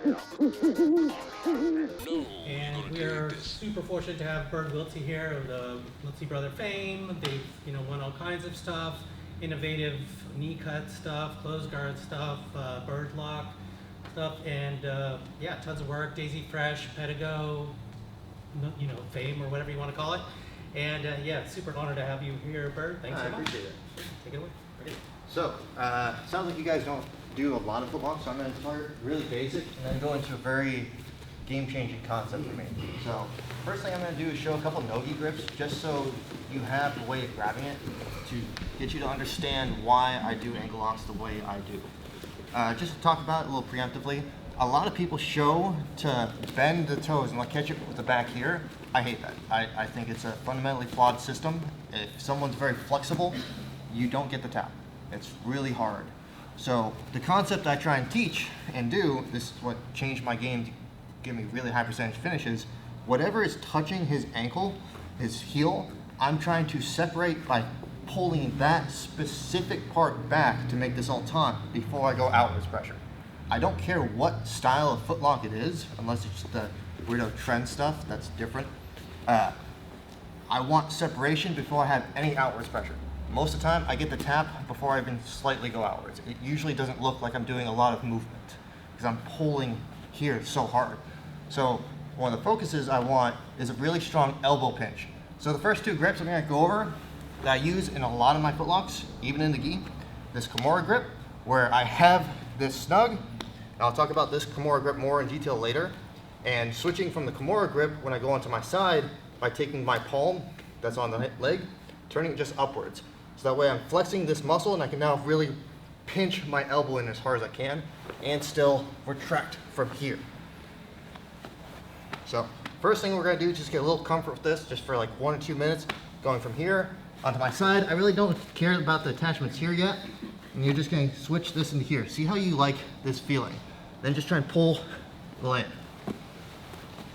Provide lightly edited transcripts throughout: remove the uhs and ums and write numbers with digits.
And we are super fortunate to have Bernd Wiltse here of the Wiltse brother fame. They've won all kinds of stuff, innovative knee cut stuff, closed guard stuff, bird lock stuff, and yeah, tons of work. Daisy Fresh, Pedigo, fame or whatever you want to call it. And yeah, super honored to have you here, Bernd. Thanks so much. I appreciate it. Take it away. Ready? So, sounds like you guys don't do a lot of football, so I'm going to start really basic and then go into a very game-changing concept for me. So, first thing I'm going to do is show a couple Nogi grips, just so you have a way of grabbing it to get you to understand why I do ankle locks the way I do. Just to talk about it a little preemptively, a lot of people show to bend the toes and catch it with the back here. I hate that. I think it's a fundamentally flawed system. If someone's very flexible, you don't get the tap. It's really hard. So the concept I try and teach and do, this is what changed my game to give me really high percentage finishes. Whatever is touching his ankle, his heel, I'm trying to separate by pulling that specific part back to make this entente before I go outwards pressure. I don't care what style of footlock it is, unless it's the weirdo trend stuff, that's different. I want separation before I have any outwards pressure. Most of the time, I get the tap before I even slightly go outwards. It usually doesn't look like I'm doing a lot of movement because I'm pulling here so hard. So one of the focuses I want is a really strong elbow pinch. So the first two grips I'm going to go over that I use in a lot of my footlocks, even in the gi, this Kimura grip, where I have this snug, and I'll talk about this Kimura grip more in detail later, and switching from the Kimura grip when I go onto my side by taking my palm that's on the leg, turning it just upwards. So that way I'm flexing this muscle and I can now really pinch my elbow in as hard as I can and still retract from here. So first thing we're going to do is just get a little comfort with this just for like 1 or 2 minutes, going from here onto my side. I really don't care about the attachments here yet. And you're just going to switch this into here. See how you like this feeling. Then just try and pull the leg.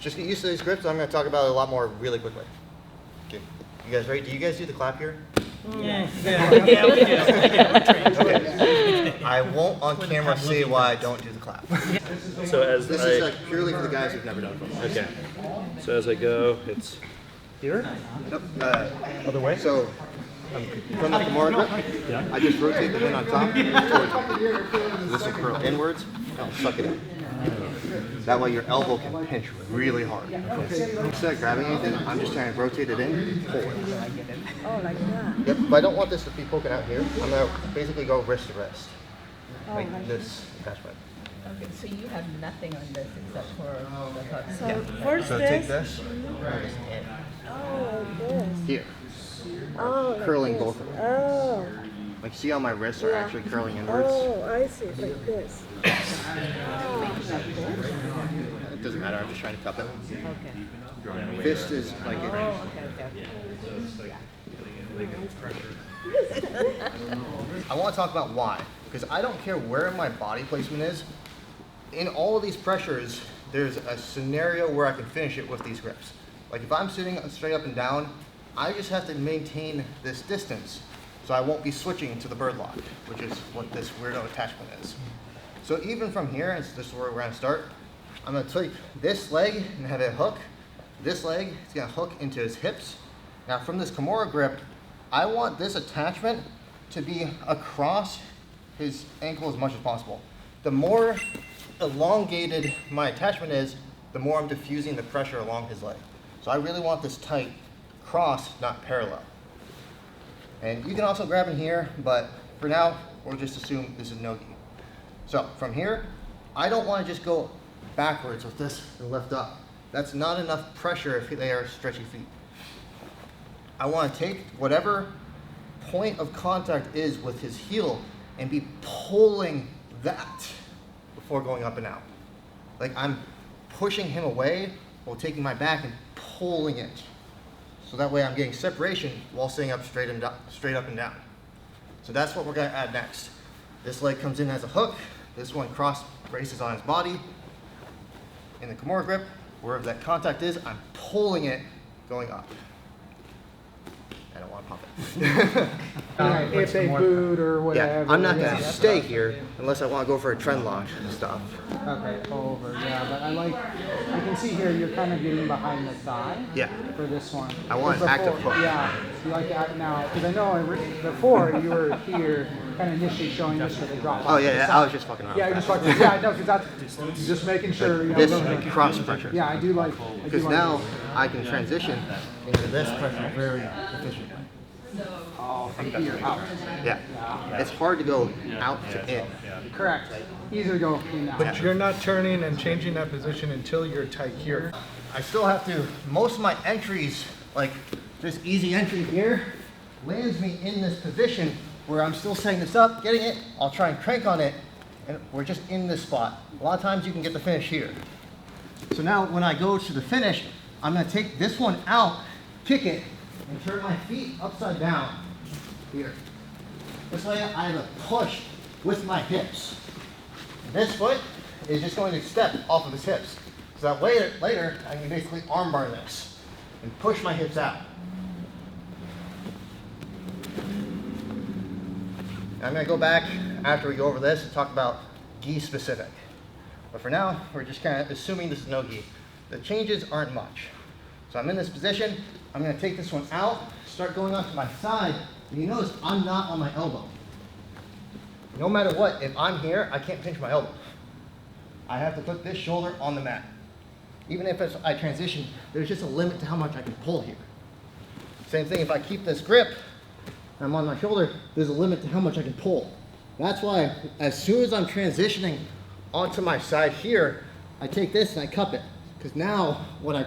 Just get used to these grips. I'm going to talk about it a lot more really quickly. Okay, you guys ready? Do you guys do the clap here? Yes. Yeah, we do. Okay. I won't on camera say why I don't do the clap. So as This is like purely for the guys who've never done it. okay. So as I go, it's here. Nope. Other way. So from the Kimura grip, I just rotate the hand on top towards me. So this will curl inwards. I'll suck it in. That way your elbow can pinch really hard. Instead of grabbing anything, I'm just trying to rotate it in, pull it. Oh, like that? Yep, but I don't want this to be poking out here. I'm going to basically go wrist to wrist. Like this attachment. Okay, so you have nothing on this except for the hook. So first So this. take this, Oh, like this. here, Oh, like curling this. both of them. Oh. Like see how my wrists are Yeah. actually curling inwards? Oh, I see. Like this. It doesn't matter, I'm just trying to cup it. Okay. Fist is like it. Oh, okay. I want to talk about why, because I don't care where my body placement is. In all of these pressures, there's a scenario where I can finish it with these grips. Like if I'm sitting straight up and down, I just have to maintain this distance, so I won't be switching to the bird lock, which is what this weirdo attachment is. So even from here, and this is where we're going to start, I'm going to take this leg and have it hook. This leg is going to hook into his hips. Now from this Kimura grip, I want this attachment to be across his ankle as much as possible. The more elongated my attachment is, the more I'm diffusing the pressure along his leg. So I really want this tight cross, not parallel. And you can also grab in here, but for now, we'll just assume this is Nogi. So from here, I don't want to just go backwards with this and lift up. That's not enough pressure if they are stretchy feet. I want to take whatever point of contact is with his heel and be pulling that before going up and out. Like I'm pushing him away while taking my back and pulling it. So that way I'm getting separation while sitting up straight up and down. So that's what we're going to add next. This leg comes in as a hook. This one cross braces on his body. In the Kimura grip, wherever that contact is, I'm pulling it going up. I don't want to pop it. If they boot or Yeah, whatever. I'm not going yeah. to stay here unless I want to go for a trend lock and stuff. Okay, over. Yeah, but I can see here you're kind of getting behind the thigh. Yeah. For this one. I want an Before- active hook. Yeah, you like to act now because I know before you were here, kind of initially showing us where they drop. Oh off yeah, to the yeah, side. I was just fucking around. Yeah, with just that. like yeah, I know because that's just making sure you know. This those- cross pressure. Yeah, I do like. Because now I can transition into this pressure very efficiently. from here out. Yeah. It's hard to go out to in. Correct. Easier to go in now. But you're not turning and changing that position until you're tight here. I still have to, most of my entries, like this easy entry here, lands me in this position where I'm still setting this up, getting it, I'll try and crank on it, and we're just in this spot. A lot of times you can get the finish here. So now when I go to the finish, I'm gonna take this one out, kick it, and turn my feet upside down here. This way I have a push with my hips. This foot is just going to step off of his hips. So that later I can basically armbar this and push my hips out. And I'm going to go back after we go over this and talk about gi specific. But for now, we're just kind of assuming this is no gi. The changes aren't much. So I'm in this position. I'm going to take this one out, start going onto my side. And you notice I'm not on my elbow. No matter what, if I'm here, I can't pinch my elbow. I have to put this shoulder on the mat. Even if I transition, there's just a limit to how much I can pull here. Same thing, if I keep this grip, and I'm on my shoulder, there's a limit to how much I can pull. That's why, as soon as I'm transitioning onto my side here, I take this and I cup it. Because now, when I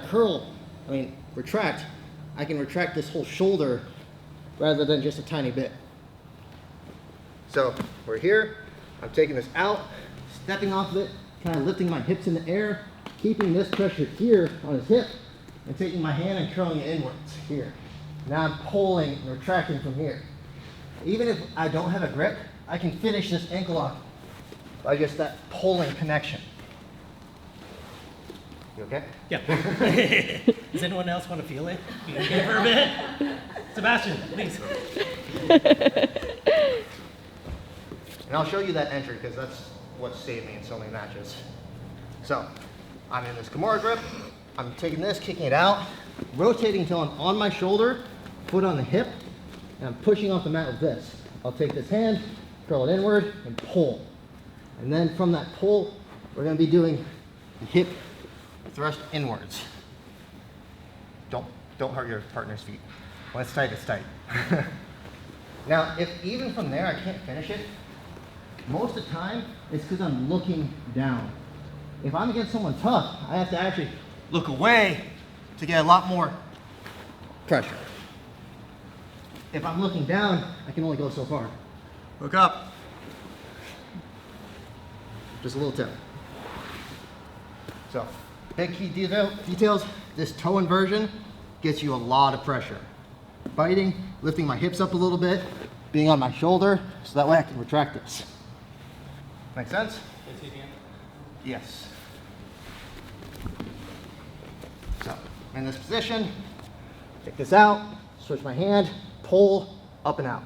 retract, I can retract this whole shoulder rather than just a tiny bit. So we're here, I'm taking this out, stepping off of it, kind of lifting my hips in the air, keeping this pressure here on his hip, and taking my hand and curling it inwards here. Now I'm pulling and retracting from here. Even if I don't have a grip, I can finish this ankle lock by just that pulling connection. You okay? Yeah. Does anyone else want to feel it? You okay for a bit? Sebastian, please. And I'll show you that entry because that's what saved me in so many matches. So, I'm in this Kimura grip. I'm taking this, kicking it out, rotating until I'm on my shoulder, foot on the hip, and I'm pushing off the mat with this. I'll take this hand, curl it inward, and pull. And then from that pull, we're going to be doing the hip thrust inwards. Don't hurt your partner's feet. When it's tight, it's tight. Now, if even from there I can't finish it, most of the time, it's because I'm looking down. If I'm against someone tough, I have to actually look away to get a lot more pressure. If I'm looking down, I can only go so far. Look up. Just a little tip. So, big key details, this toe inversion gets you a lot of pressure. Biting, lifting my hips up a little bit, being on my shoulder, so that way I can retract this. Make sense? Yes. So, I'm in this position, take this out, switch my hand, pull, up and out.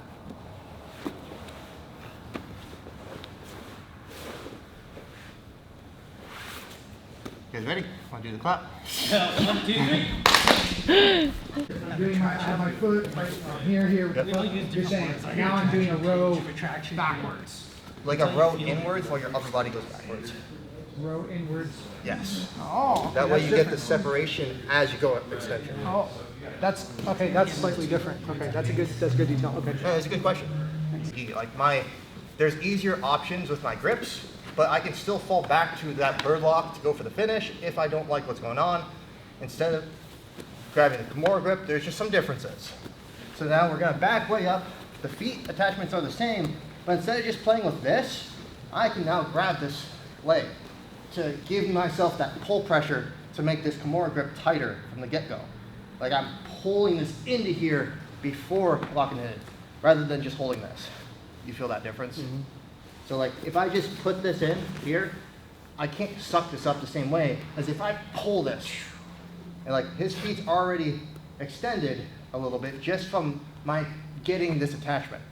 You guys ready? Want to do the clap? 1, 2, 3. I'm doing I have my foot right here with the foot. You're saying now I'm doing a row backwards. Like a row inwards while your upper body goes backwards. Row inwards. Yes. Oh. That way that's you get the different. separation as you go up extension. Oh, that's okay. That's slightly different. Okay, that's good detail. Okay. No, that's a good question. There's easier options with my grips, but I can still fall back to that bird lock to go for the finish if I don't like what's going on. Instead of grabbing the Kimura grip, there's just some differences. So now we're gonna back way up. The feet attachments are the same, but instead of just playing with this, I can now grab this leg to give myself that pull pressure to make this Kimura grip tighter from the get-go. Like I'm pulling this into here before locking it in, rather than just holding this. You feel that difference? Mm-hmm. So like if I just put this in here, I can't suck this up the same way as if I pull this. And like his feet's already extended a little bit just from my getting this attachment.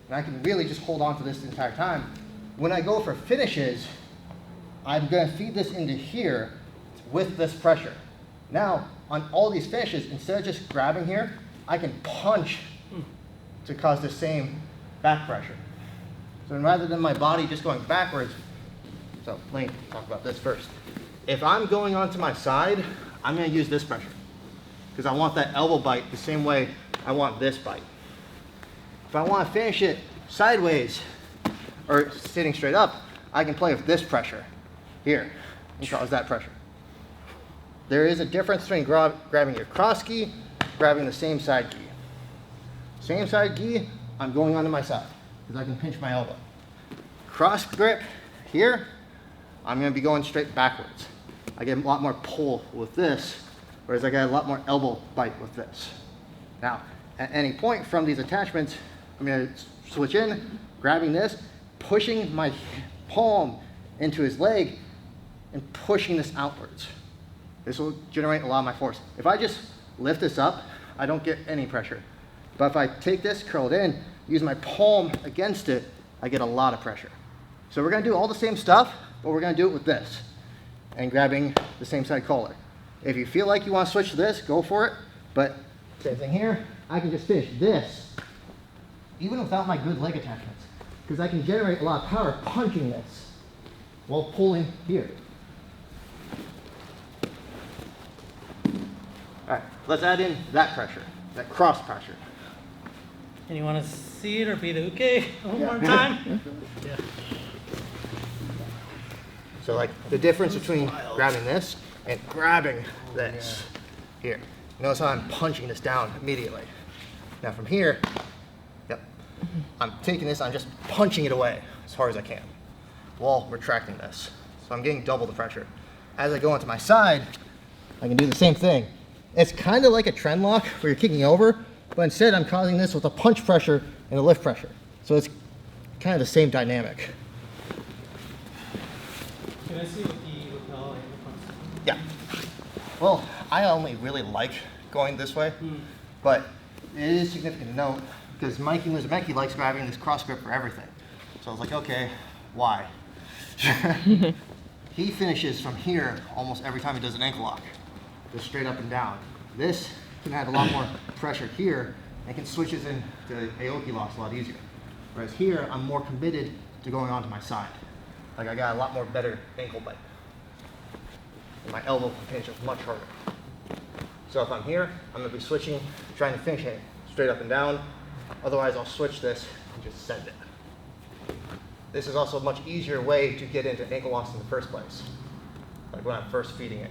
And I can really just hold on to this the entire time. When I go for finishes, I'm going to feed this into here with this pressure. Now, on all these finishes, instead of just grabbing here, I can punch to cause the same back pressure. So rather than my body just going backwards, so let me talk about this first. If I'm going onto my side, I'm going to use this pressure because I want that elbow bite the same way I want this bite. If I want to finish it sideways or sitting straight up, I can play with this pressure here and cause that pressure. There is a difference between grabbing your cross gi, grabbing the same side gi. Same side gi, I'm going onto my side because I can pinch my elbow. Cross grip here, I'm going to be going straight backwards. I get a lot more pull with this, whereas I get a lot more elbow bite with this. Now, at any point from these attachments, I'm going to switch in, grabbing this, pushing my palm into his leg, and pushing this outwards. This will generate a lot of my force. If I just lift this up, I don't get any pressure. But if I take this, curl it in, use my palm against it, I get a lot of pressure. So we're going to do all the same stuff, but we're going to do it with this and grabbing the same side collar. If you feel like you want to switch to this, go for it. But same thing here, I can just finish this even without my good leg attachments because I can generate a lot of power punching this while pulling here. All right, let's add in that pressure, that cross pressure. And you want to see it or be the uke one more time? Yeah. So like the difference between grabbing this and grabbing this here. Notice how I'm punching this down immediately. Now from here, yep, I'm taking this, I'm just punching it away as hard as I can while retracting this. So I'm getting double the pressure. As I go onto my side, I can do the same thing. It's kind of like a trend lock where you're kicking over, but instead I'm causing this with a punch pressure and a lift pressure. So it's kind of the same dynamic. Can I see what the lapel and the front? Yeah. Well, I only really like going this way, but it is significant to note because Mikey Muzumeki likes grabbing this cross grip for everything. So I was like, okay, why? He finishes from here almost every time he does an ankle lock, just straight up and down. This can add a lot more pressure here and can switch it into Aoki locks a lot easier. Whereas here, I'm more committed to going onto my side. Like I got a lot more better ankle bite. And my elbow can finish it much harder. So if I'm here, I'm going to be switching, trying to finish it straight up and down. Otherwise, I'll switch this and just send it. This is also a much easier way to get into ankle locks in the first place, like when I'm first feeding it.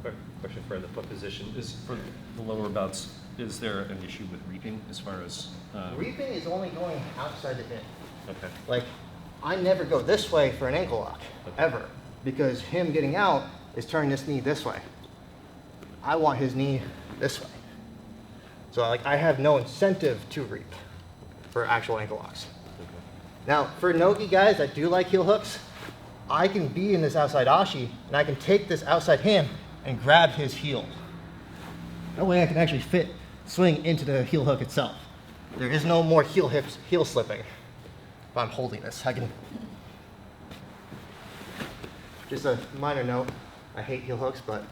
Quick question for the foot position is for the lower bouts. Is there an issue with reaping as far as Reaping is only going outside the hip. Okay. Like, I never go this way for an ankle lock, ever, because him getting out is turning this knee this way. I want his knee this way. So like, I have no incentive to reap for actual ankle locks. Okay. Now, for Nogi guys that do like heel hooks, I can be in this outside ashi, and I can take this outside hand and grab his heel. That way I can actually swing into the heel hook itself. There is no more heel slipping. If I'm holding this, I can. Just a minor note, I hate heel hooks, but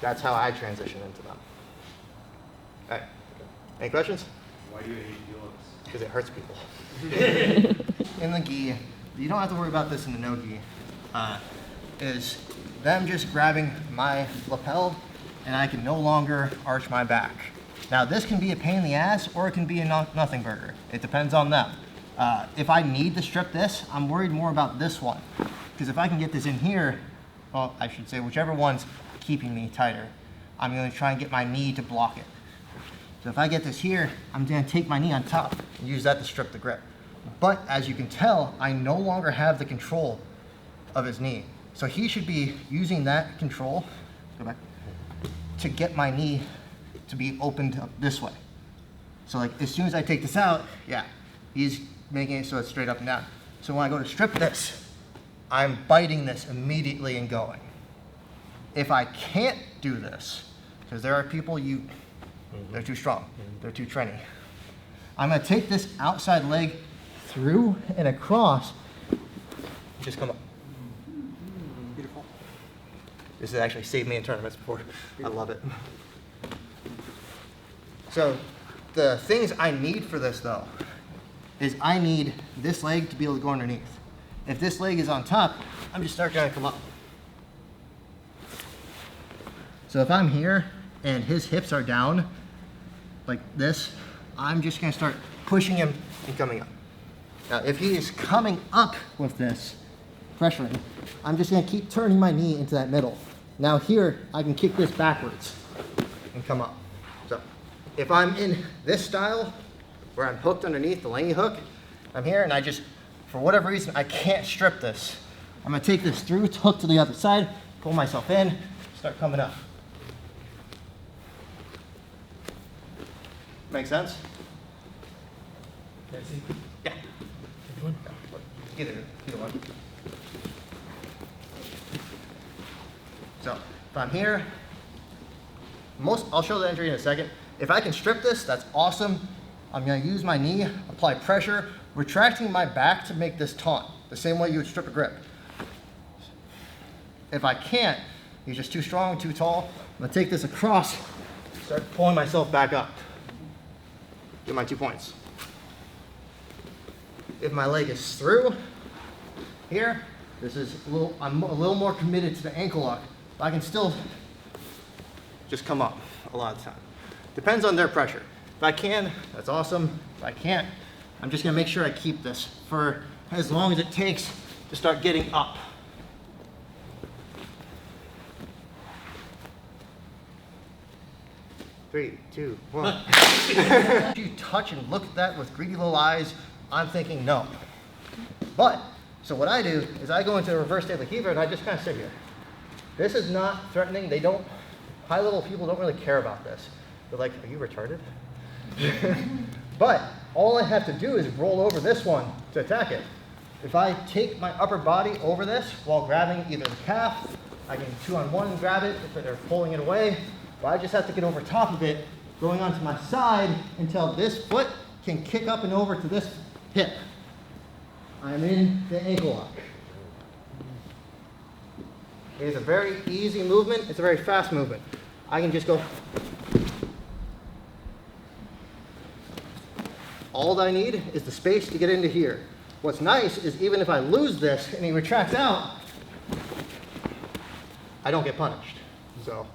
that's how I transition into them. All right, any questions? Why do you hate heel hooks? Because it hurts people. In the gi, you don't have to worry about this in the no-gi, is them just grabbing my lapel and I can no longer arch my back. Now this can be a pain in the ass or it can be a nothing burger. It depends on them. If I need to strip this, I'm worried more about this one. Because if I can get this in here, well, I should say whichever one's keeping me tighter, I'm going to try and get my knee to block it. So if I get this here, I'm going to take my knee on top and use that to strip the grip. But as you can tell, I no longer have the control of his knee. So he should be using that control, go back, to get my knee to be opened up this way. So like as soon as I take this out, yeah, he's making it so it's straight up and down. So when I go to strip this, I'm biting this immediately and going. If I can't do this, because there are people you They're too strong. They're too trendy. I'm gonna take this outside leg through and across. Just come up. Beautiful. This has actually saved me in tournaments before. I love it. So the things I need for this though, is I need this leg to be able to go underneath. If this leg is on top, I'm just gonna come up. So if I'm here and his hips are down, like this, I'm just gonna start pushing him and coming up. Now, if he is coming up with this, pressuring, I'm just gonna keep turning my knee into that middle. Now here, I can kick this backwards and come up. So if I'm in this style, where I'm hooked underneath the langy hook, I'm here and I just, for whatever reason, I can't strip this. I'm gonna take this through, hook to the other side, pull myself in, start coming up. Make sense? Yeah. Either one. So if I'm here, I'll show the entry in a second. If I can strip this, that's awesome. I'm gonna use my knee, apply pressure, retracting my back to make this taut, the same way you would strip a grip. If I can't, he's just too strong, too tall, I'm gonna take this across, start pulling myself back up. Get my 2 points. If my leg is through here, I'm a little more committed to the ankle lock, but I can still just come up a lot of the time. Depends on their pressure. If I can, that's awesome. If I can't, I'm just gonna make sure I keep this for as long as it takes to start getting up. Three, two, one. If you touch and look at that with greedy little eyes, I'm thinking no. But, so what I do is I go into a reverse de la Riva and I just kind of sit here. This is not threatening. High level people don't really care about this. They're like, are you retarded? But all I have to do is roll over this one to attack it. If I take my upper body over this while grabbing either the calf, I can 2-on-1 grab it if they're pulling it away, but I just have to get over top of it, going onto my side until this foot can kick up and over to this hip. I'm in the ankle lock. It is a very easy movement. It's a very fast movement. I can just go. All I need is the space to get into here. What's nice is even if I lose this and he retracts out, I don't get punished. So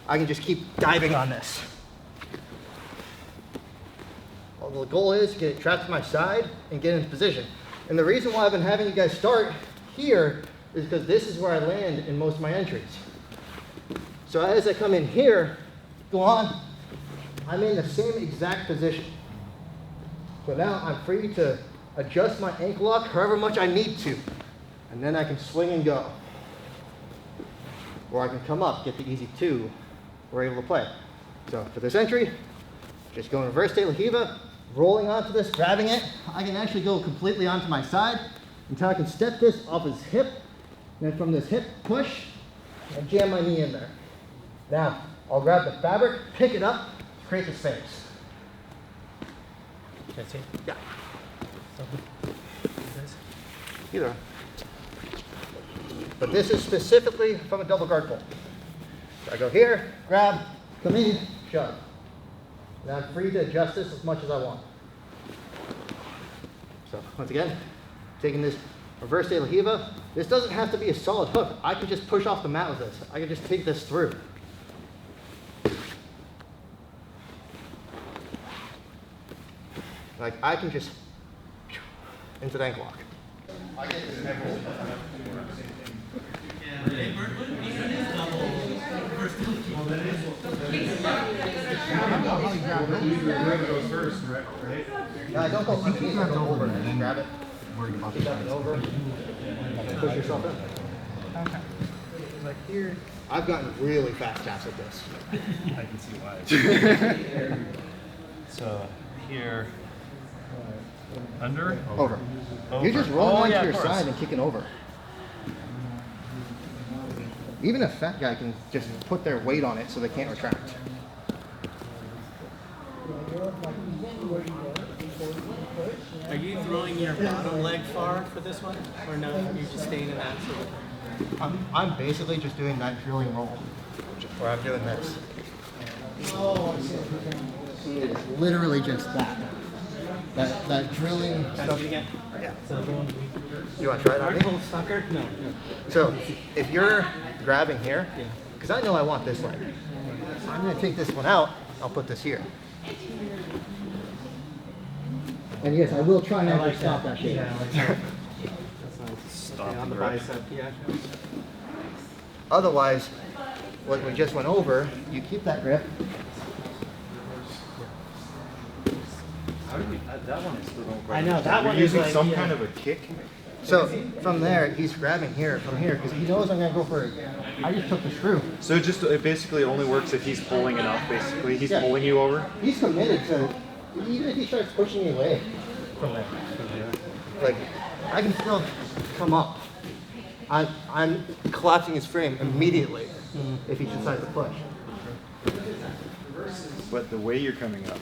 I can just keep diving on this. Well, the goal is to get it trapped to my side and get into position. And the reason why I've been having you guys start here is because this is where I land in most of my entries. So as I come in here, go on, I'm in the same exact position. So now I'm free to adjust my ankle lock however much I need to. And then I can swing and go. Or I can come up, get the easy 2, we're able to play. So for this entry, just go in reverse de la Riva, rolling onto this, grabbing it. I can actually go completely onto my side until I can step this off his hip. And then from this hip, push, and jam my knee in there. Now, I'll grab the fabric, pick it up, create the space. Can I see? Yeah. This? Either. But this is specifically from a double guard pull. So I go here, grab, come in, shove. And I'm free to adjust this as much as I want. So once again, taking this reverse de la Riva. This doesn't have to be a solid hook. I can just push off the mat with this. I can just take this through. Like I can just into the ankle lock. I get this I don't go underneath, I go over and then grab it. Keep up and over. Push yourself in. Okay. Like here. I've gotten really fast taps at this. I can see why. So here, under? Over. You're just rolling onto your side and kicking over. Even a fat guy can just put their weight on it so they can't retract. your bottom leg far for this one? Or no, you're just staying in that sort of... I'm basically just doing that drilling roll, where I'm doing this. It's literally just that. That drilling stuff. Again. Yeah. So going You want to try that? vertical sucker? No. So if you're grabbing here, because I know I want this leg, I'm going to take this one out. I'll put this here. And yes, I will try not to stop that shit. Yeah, I like that. That's nice. Stop Yeah, on the the grip. bicep, yeah. Otherwise, what we just went over, you keep that grip. How do we, that one is still don't I know, that one is using like, some yeah. kind of a kick? So from there, he's grabbing here, from here, because he knows I'm going to go for it. I just took the screw. So it basically only works if he's pulling enough, basically. He's Yeah. pulling you over? He's committed to, even if he starts pushing me away from there. Like, I can still come up. I'm collapsing his frame immediately if he decides to push. But the way you're coming up.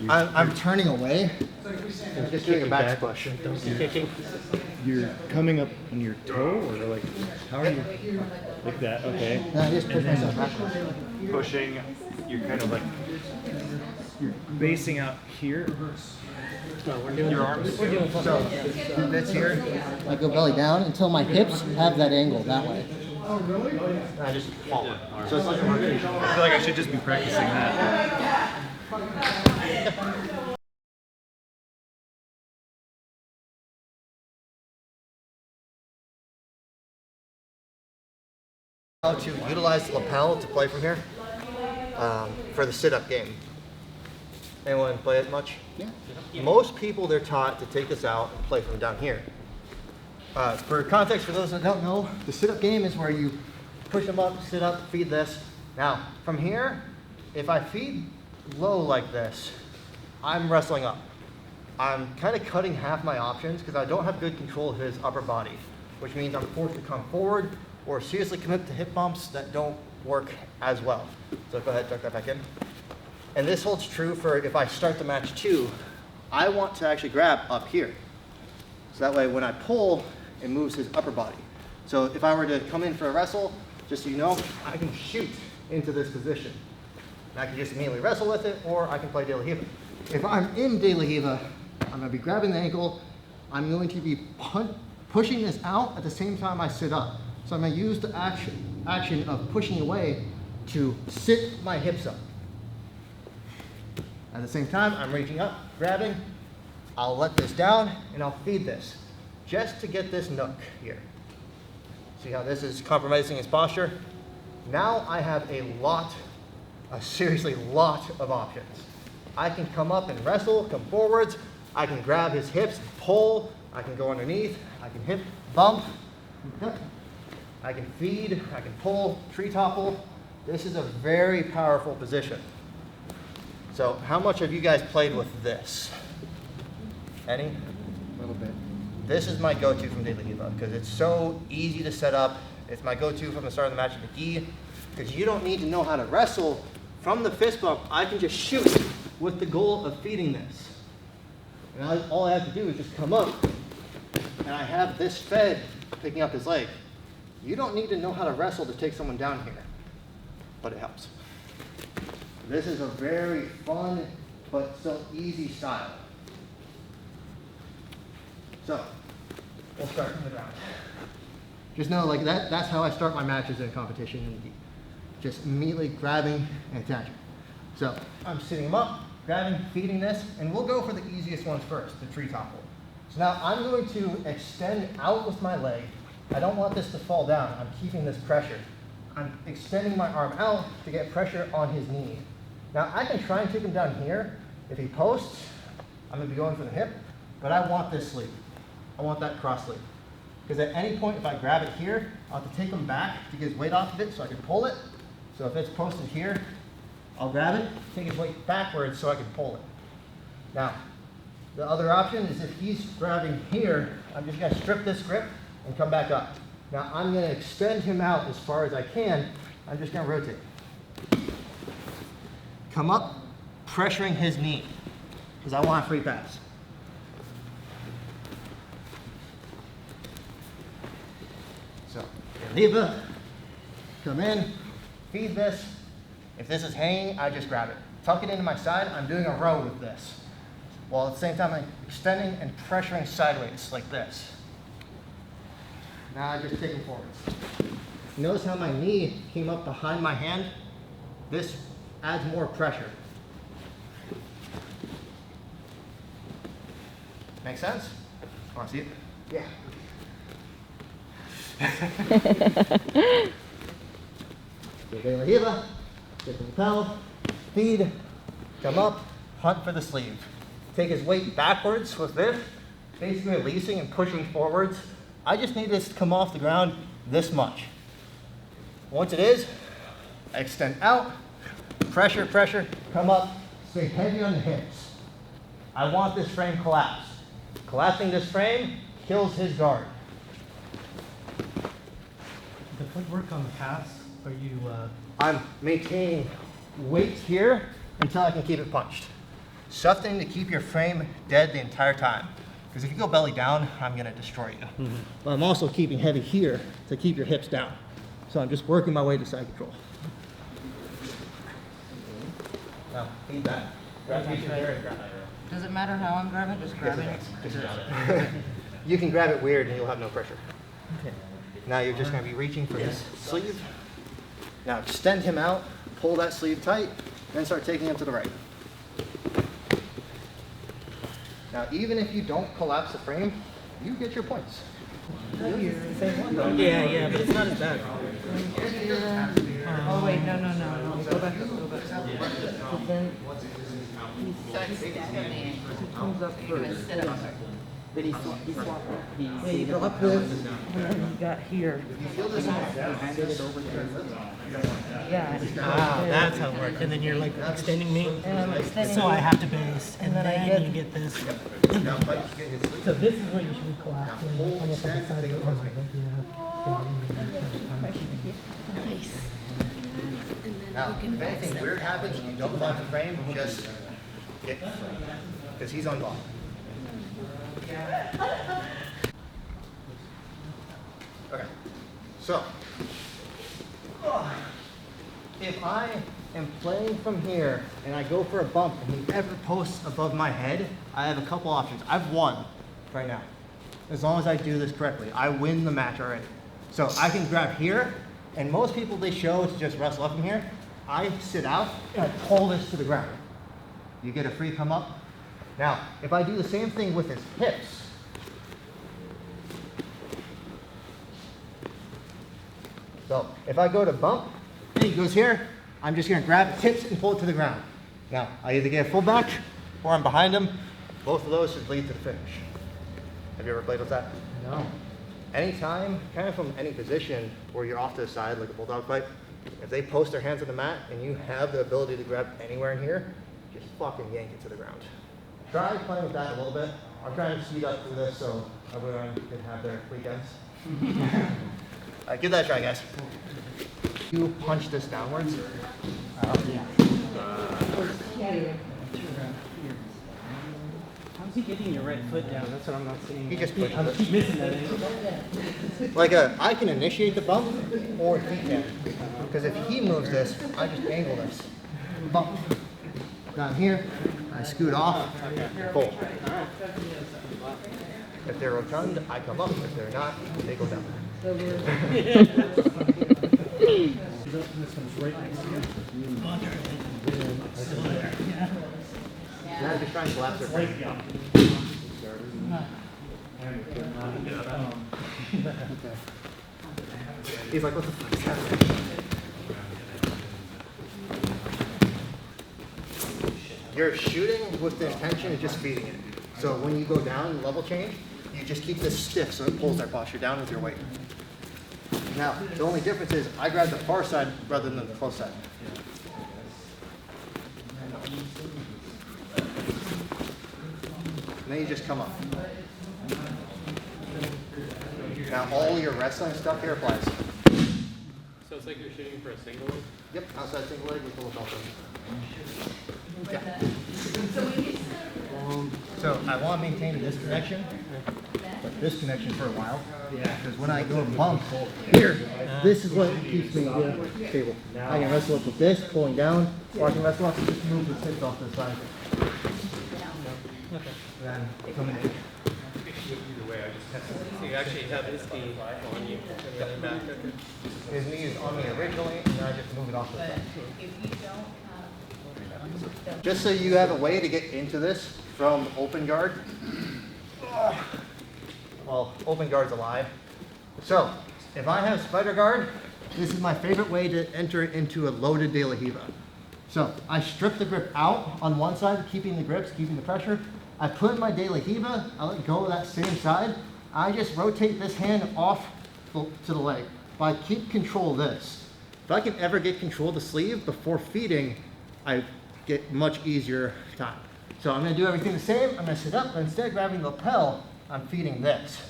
I'm turning away and just doing a back push. Kicking. You're coming up on your toe, or like, how are you? Like that, okay. No, I just push myself backwards. Pushing, you're kind of like, you're basing out here. No, we're doing Your arms. We're doing So this here, I go belly down until my hips have that angle that way. And I just fall. So it's like a rotation. I feel like I should just be practicing that. How to utilize the lapel to play from here for the sit-up game. Anyone play it much? Yeah. Most people, they're taught to take this out and play from down here. For context, for those that don't know, the sit-up game is where you push them up, sit up, feed this. Now, from here, if I feed low like this, I'm wrestling up. I'm kind of cutting half my options because I don't have good control of his upper body, which means I'm forced to come forward or seriously commit to hip bumps that don't work as well. So go ahead, tuck that back in. And this holds true for if I start the match too, I want to actually grab up here. So that way when I pull, it moves his upper body. So if I were to come in for a wrestle, just so you know, I can shoot into this position. And I can just immediately wrestle with it, or I can play De La Riva. If I'm in De La Riva, I'm gonna be grabbing the ankle, I'm going to be pushing this out at the same time I sit up. So I'm gonna use the action of pushing away to sit my hips up. At the same time, I'm reaching up, grabbing. I'll let this down and I'll feed this just to get this nook here. See how this is compromising his posture? Now I have a seriously lot of options. I can come up and wrestle, come forwards. I can grab his hips, pull. I can go underneath. I can hip bump. I can feed. I can pull, tree topple. This is a very powerful position. So how much have you guys played with this? Any? A little bit. This is my go-to from De La Riva because it's so easy to set up. It's my go-to from the start of the match at the gi because you don't need to know how to wrestle from the fist bump. I can just shoot with the goal of feeding this. And all I have to do is just come up and I have this fed picking up his leg. You don't need to know how to wrestle to take someone down here, but it helps. This is a very fun, but still easy style. So, we'll start from the ground. Just know, like that's how I start my matches in a competition in the gi. Just immediately grabbing and attaching. So, I'm sitting him up, grabbing, feeding this, and we'll go for the easiest ones first, the tree topple. So now I'm going to extend out with my leg. I don't want this to fall down. I'm keeping this pressure. I'm extending my arm out to get pressure on his knee. Now I can try and take him down here. If he posts, I'm gonna be going for the hip, but I want this sleeve. I want that cross sleeve. Because at any point, if I grab it here, I'll have to take him back to get his weight off of it so I can pull it. So if it's posted here, I'll grab it, take his weight backwards so I can pull it. Now, the other option is if he's grabbing here, I'm just gonna strip this grip and come back up. Now I'm gonna extend him out as far as I can. I'm just gonna rotate. Come up, pressuring his knee, because I want a free pass. Riva, come in, feed this. If this is hanging, I just grab it. Tuck it into my side, I'm doing a row with this. While at the same time I'm extending and pressuring sideways like this. Now I'm just taking forwards. Notice how my knee came up behind my hand? This adds more pressure. Make sense? Want to see it? Yeah. Get the Riva, get the lapel, feed, come up, hunt for the sleeve. Take his weight backwards with this, basically releasing and pushing forwards. I just need this to come off the ground this much. Once it is, I extend out, pressure, pressure, come up, stay heavy on the hips. I want this frame collapsed. Collapsing this frame kills his guard. The footwork on the pass, are you, I'm maintaining weight here until I can keep it punched. Something to keep your frame dead the entire time. Because if you go belly down, I'm gonna destroy you. But I'm also keeping heavy here to keep your hips down. So I'm just working my way to side control. Now, feed that. Grab it there and grab that. Does it matter how I'm grabbing? Just grab it. Just grab it. You can grab it weird and you'll have no pressure. Okay. Now you're just gonna be reaching for this sleeve. Now extend him out, pull that sleeve tight, then start taking him to the right. Now even if you don't collapse the frame, you get your points. yeah, but it's not as bad. Oh wait, no. Go back. But then he comes up first. But he swapped. Yeah, you go up this, and then he got here. Handed it over to him. Yeah. Ah, that's how it works. And then you're like extending me. And I'm extending So you. I have to base, and then I then get- you get this. So this is what you should be collapsing. Almost like the side of your arm. Now, if anything weird happens and you don't block the frame, just get because he's on block. Okay, so if I am playing from here and I go for a bump and he ever posts above my head, I have a couple options. I've won right now. As long as I do this correctly, I win the match already. So I can grab here, and most people they show to just wrestle up from here. I sit out and I pull this to the ground. You get a free come up. Now, if I do the same thing with his hips, so if I go to bump, and he goes here, I'm just gonna grab his hips and pull it to the ground. Now, I either get a full back or I'm behind him. Both of those should lead to the finish. Have you ever played with that? No. Anytime, kind of from any position where you're off to the side, like a bulldog fight, if they post their hands on the mat and you have the ability to grab anywhere in here, just fucking yank it to the ground. Try playing with that a little bit. I'm trying to speed up through this so everyone can have their weekends. All right, give that a try, guys. You punch this downwards. How's he getting your right foot down? That's what I'm not seeing. He just pushes I it. keep missing that angle. Like I can initiate the bump or he can. Because if he moves this, I just angle this. Bump. Down here, I scoot off, pull. If they're rotund, I come up. If they're not, they go down. Now just try and collapse their frame. He's like, what the fuck is happening? You're shooting with the intention of just feeding it. So when you go down, level change, you just keep this stiff so it pulls their posture down with your weight. Now, the only difference is I grab the far side rather than the close side. And then you just come up. Now all your wrestling stuff here applies. So it's like you're shooting for a single leg? Yep, outside single leg with the lapel. Yeah. So I want to maintain this connection, but this connection for a while. Because when I go bump here, this is what keeps me stable. I can wrestle up with this, pulling down, or I can wrestle up and just move the hips off to the side. And then coming in. So you actually have his knee on you and the other back. His knee is on me originally, and then I just move it off to the side. If you don't have. Just so you have a way to get into this from open guard. Well, open guard's alive. So, if I have spider guard, this is my favorite way to enter into a loaded De La Riva. So, I strip the grip out on one side, keeping the grips, keeping the pressure. I put my De La Riva, I let go of that same side. I just rotate this hand off to the leg. But I keep control of this. If I can ever get control of the sleeve before feeding, I get much easier time. So I'm gonna do everything the same. I'm gonna sit up, but instead of grabbing the lapel, I'm feeding this.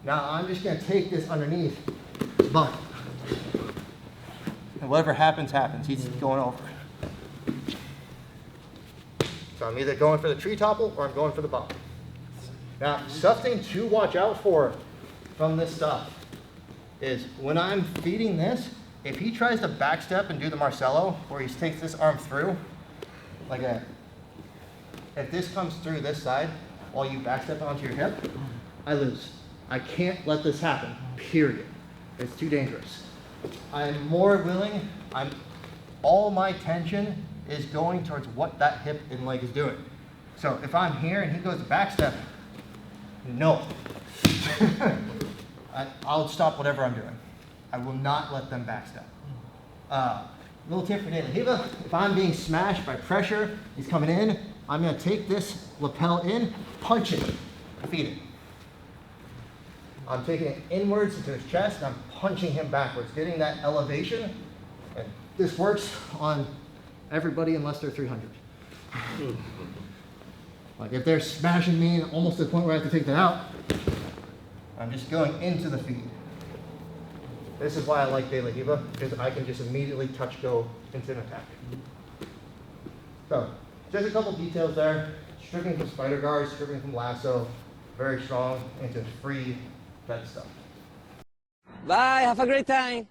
Now I'm just gonna take this underneath the bump. And whatever happens, happens. He's going over. So I'm either going for the tree topple or I'm going for the bump. Now, something to watch out for from this stuff is when I'm feeding this, if he tries to backstep and do the Marcelo, where he takes this arm through, like that. If this comes through this side while you backstep onto your hip, I lose. I can't let this happen, period. It's too dangerous. I'm more willing, all my tension is going towards what that hip and leg is doing. So if I'm here and he goes to backstep, no. I'll stop whatever I'm doing. I will not let them backstep. Little tip for De La Riva, if I'm being smashed by pressure, he's coming in, I'm gonna take this lapel in, punch it, feed it. I'm taking it inwards into his chest, and I'm punching him backwards, getting that elevation. And this works on everybody unless they're 300. Like if they're smashing me almost to the point where I have to take that out, I'm just going into the feed. This is why I like De La Riva, because I can just immediately touch go into an attack. So, just a couple details there. Stripping from spider guard, stripping from lasso, very strong into free, that stuff. Bye, have a great time.